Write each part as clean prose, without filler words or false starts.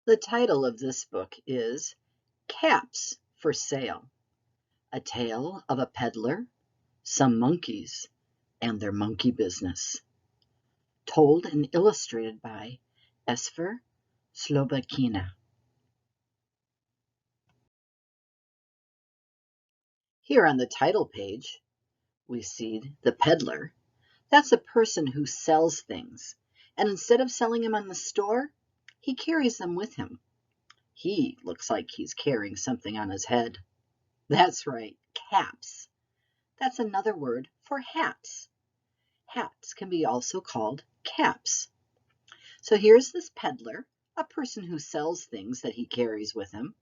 The title of this book is Caps for Sale, a tale of a peddler, some monkeys, and their monkey business. Told and illustrated by Esfer Slobakina. Here on the title page, we see the peddler. That's a person who sells things, and instead of selling them on the store, he carries them with him. He looks like he's carrying something on his head. That's right, caps. That's another word for hats. Hats can be also called caps. So here's this peddler, a person who sells things that he carries with him,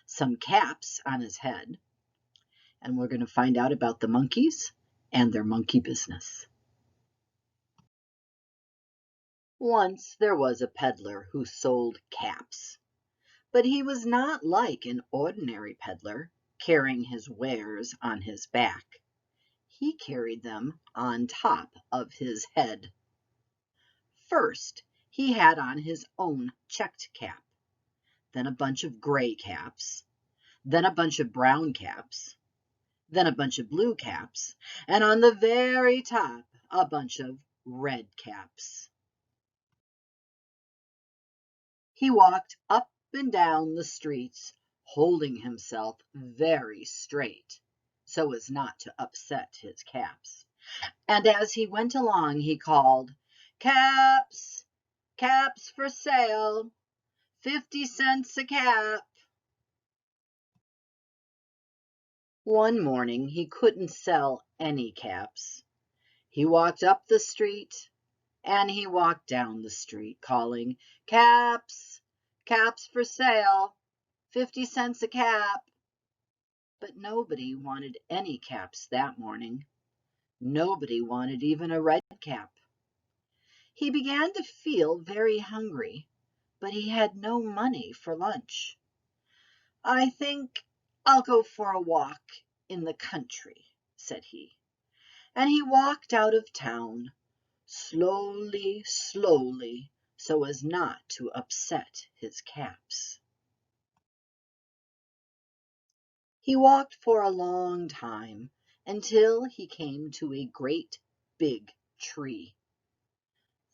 some caps on his head, and we're going to find out about the monkeys and their monkey business. Once there was a peddler who sold caps, but he was not like an ordinary peddler carrying his wares on his back. He carried them on top of his head. First, he had on his own checked cap, then a bunch of gray caps, then a bunch of brown caps, then a bunch of blue caps, and on the very top, a bunch of red caps. He walked up and down the streets, holding himself very straight so as not to upset his caps. And as he went along, he called, "Caps, caps for sale, 50 cents a cap." One morning he couldn't sell any caps. He walked up the street and he walked down the street calling, "Caps, caps for sale, 50 cents a cap." But nobody wanted any caps that morning. Nobody wanted even a red cap. He began to feel very hungry, but he had no money for lunch. "I think I'll go for a walk in the country," said he. And he walked out of town, slowly, slowly, so as not to upset his caps. He walked for a long time until he came to a great big tree.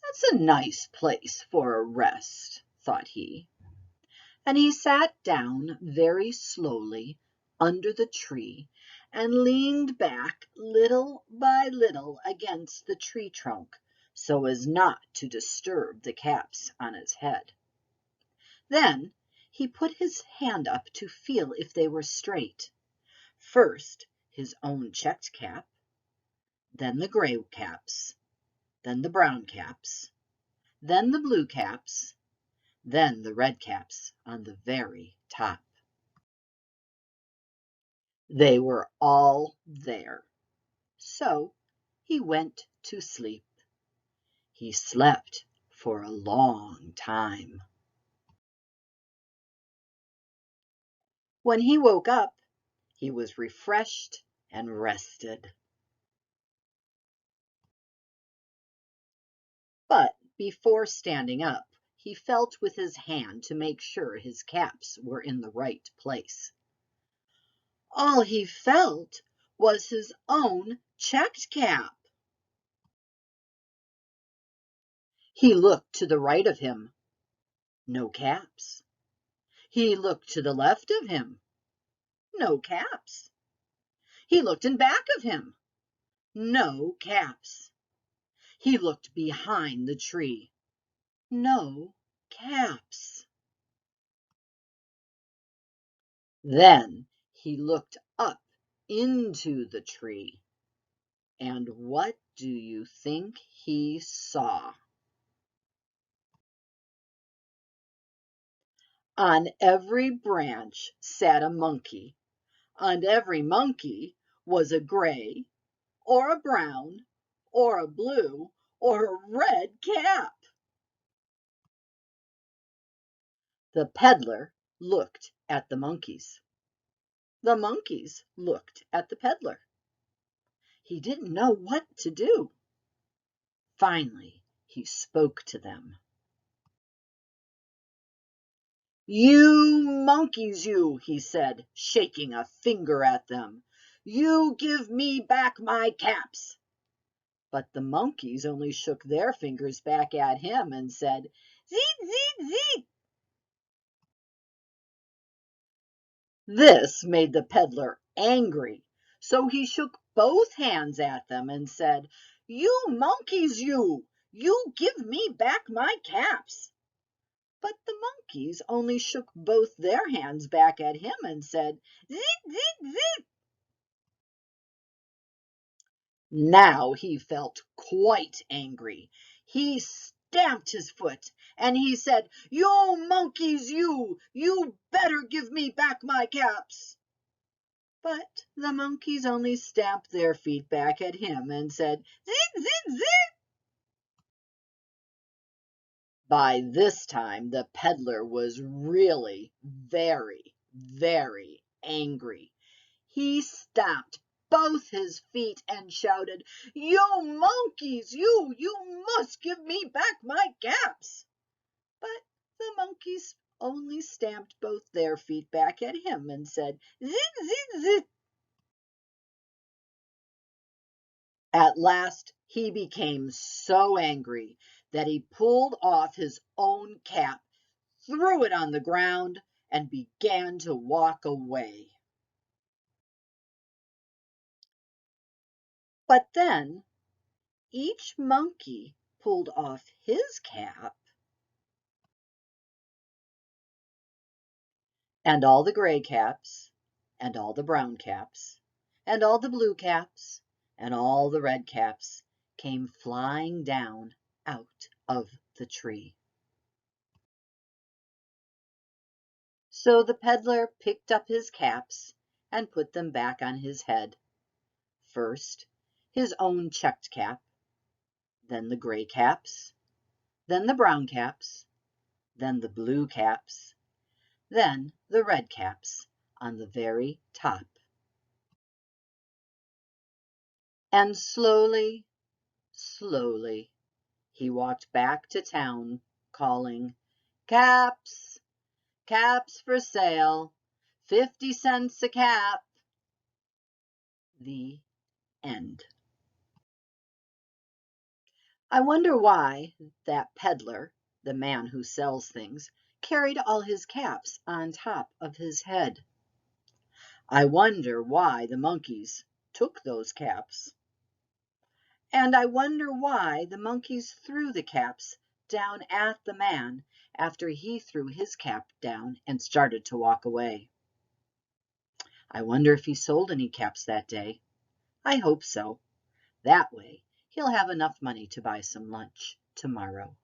"That's a nice place for a rest," thought he. And he sat down very slowly under the tree and leaned back little by little against the tree trunk so as not to disturb the caps on his head. Then he put his hand up to feel if they were straight. First his own checked cap, then the gray caps, then the brown caps, then the blue caps, then the red caps on the very top. They were all there. So he went to sleep. He slept for a long time. When he woke up, he was refreshed and rested. But before standing up, he felt with his hand to make sure his caps were in the right place. All he felt was his own checked cap. He looked to the right of him. No caps. He looked to the left of him. No caps. He looked in back of him. No caps. He looked behind the tree. No caps. Then he looked up into the tree. And what do you think he saw? On every branch sat a monkey. On every monkey was a gray, or a brown, or a blue, or a red cap. The peddler looked at the monkeys. The monkeys looked at the peddler. He didn't know what to do. Finally, he spoke to them. "You monkeys, you," he said, shaking a finger at them. "You give me back my caps." But the monkeys only shook their fingers back at him and said, "Zeet, zeet, zeet." This made the peddler angry, so he shook both hands at them and said, "You monkeys, you give me back my caps." But the monkeys only shook both their hands back at him and said, "Zit, zit, zit." Now he felt quite angry. He stamped his foot and he said, "You monkeys, you better give me back my caps." But the monkeys only stamped their feet back at him and said, "Zit, zit, zit." By this time the peddler was really very, very angry. He stamped both his feet and shouted, "You monkeys, you must give me back my caps." But the monkeys only stamped both their feet back at him and said, "Zit, zit, zit." At last he became so angry that he pulled off his own cap, threw it on the ground, and began to walk away. But then each monkey pulled off his cap, and all the gray caps, and all the brown caps, and all the blue caps, and all the red caps came flying down out of the tree. So the peddler picked up his caps and put them back on his head. First his own checked cap, then the gray caps, then the brown caps, then the blue caps, then the red caps on the very top. And slowly, slowly, he walked back to town, calling, "Caps, caps for sale, 50 cents a cap." The end. I wonder why that peddler, the man who sells things, carried all his caps on top of his head. I wonder why the monkeys took those caps. And I wonder why the monkeys threw the caps down at the man after he threw his cap down and started to walk away. I wonder if he sold any caps that day. I hope so. That way he'll have enough money to buy some lunch tomorrow.